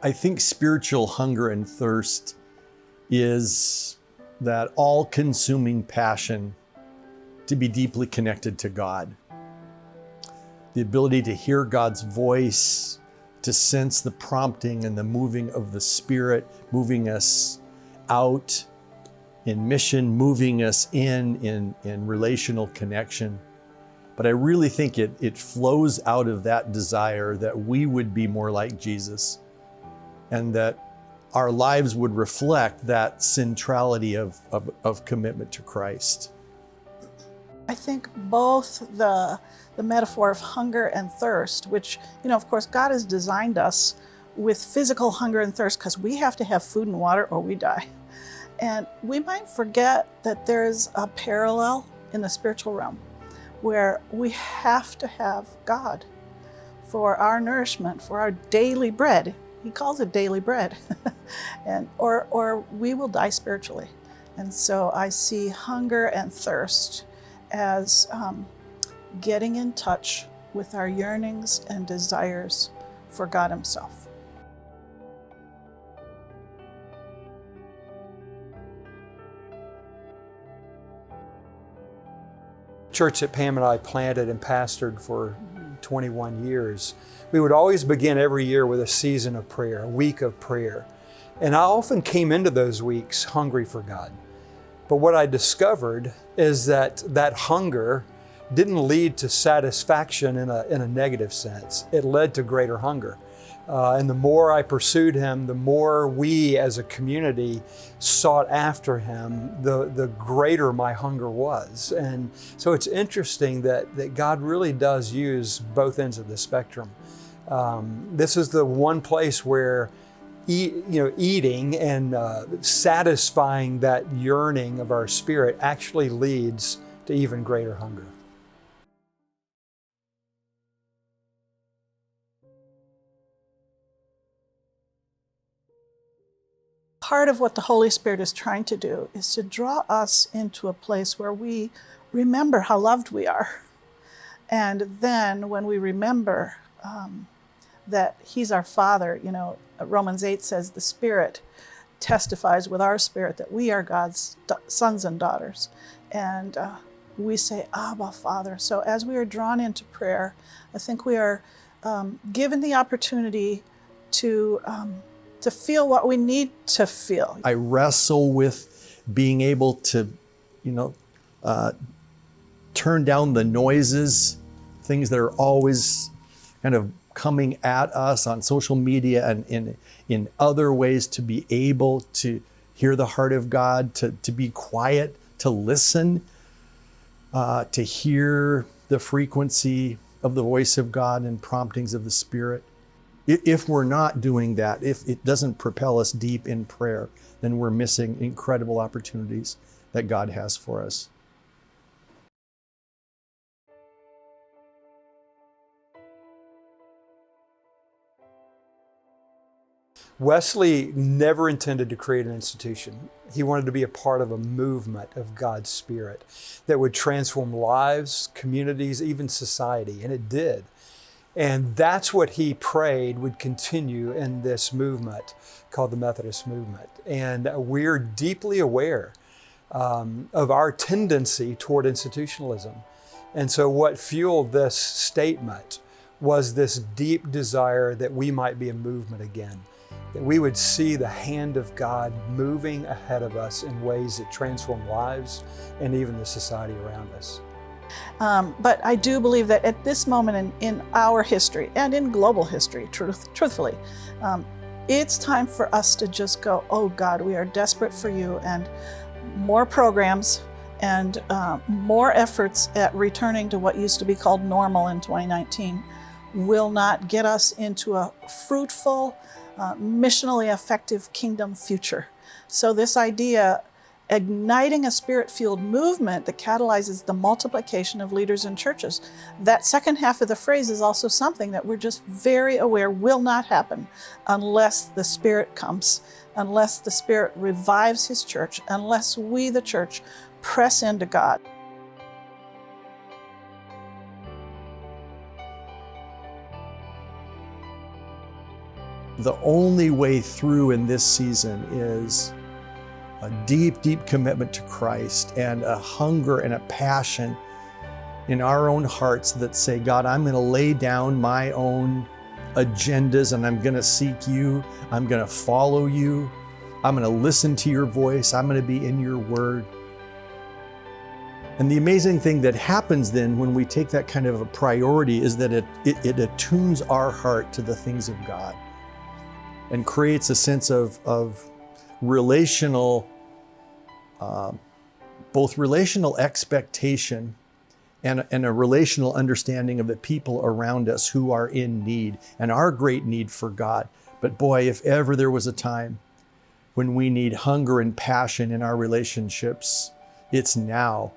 I think spiritual hunger and thirst is that all-consuming passion to be deeply connected to God. The ability to hear God's voice, to sense the prompting and the moving of the Spirit, moving us out in mission, moving us in relational connection. But I really think it flows out of that desire that we would be more like Jesus, and that our lives would reflect that centrality of commitment to Christ. I think both the metaphor of hunger and thirst, which, of course, God has designed us with physical hunger and thirst because we have to have food and water or we die. And we might forget that there is a parallel in the spiritual realm where we have to have God for our nourishment, for our daily bread. He calls it daily bread, or we will die spiritually. And so I see hunger and thirst as getting in touch with our yearnings and desires for God Himself. Church that Pam and I planted and pastored for 21 years, we would always begin every year with a season of prayer, a week of prayer. And I often came into those weeks hungry for God. But what I discovered is that hunger didn't lead to satisfaction in a negative sense. It led to greater hunger. And the more I pursued Him, the more we as a community sought after Him, the greater my hunger was. And so it's interesting that God really does use both ends of the spectrum. This is the one place where eating and satisfying that yearning of our spirit actually leads to even greater hunger. Part of what the Holy Spirit is trying to do is to draw us into a place where we remember how loved we are. And then when we remember that He's our Father, Romans 8 says the Spirit testifies with our spirit that we are God's sons and daughters. And we say, Abba, Father. So as we are drawn into prayer, I think we are given the opportunity to feel what we need to feel. I wrestle with being able to, turn down the noises, things that are always kind of coming at us on social media and in other ways, to be able to hear the heart of God, to be quiet, to listen, to hear the frequency of the voice of God and promptings of the Spirit. If we're not doing that, if it doesn't propel us deep in prayer, then we're missing incredible opportunities that God has for us. Wesley never intended to create an institution. He wanted to be a part of a movement of God's Spirit that would transform lives, communities, even society, and it did. And that's what he prayed would continue in this movement called the Methodist movement. And we're deeply aware of our tendency toward institutionalism. And so what fueled this statement was this deep desire that we might be a movement again, that we would see the hand of God moving ahead of us in ways that transform lives and even the society around us. But I do believe that at this moment in our history and in global history, truthfully, it's time for us to just go, oh God, we are desperate for you, and more programs and more efforts at returning to what used to be called normal in 2019 will not get us into a fruitful, missionally effective kingdom future. So this idea, igniting a Spirit-fueled movement that catalyzes the multiplication of leaders in churches. That second half of the phrase is also something that we're just very aware will not happen unless the Spirit comes, unless the Spirit revives His church, unless we, the church, press into God. the only way through in this season is a deep, deep commitment to Christ and a hunger and a passion in our own hearts that say, God, I'm going to lay down my own agendas and I'm going to seek you. I'm going to follow you. I'm going to listen to your voice. I'm going to be in your word. And the amazing thing that happens then when we take that kind of a priority is that it attunes our heart to the things of God and creates a sense of relational, both relational expectation and a relational understanding of the people around us who are in need and our great need for God. But boy, if ever there was a time when we need hunger and passion in our relationships, it's now.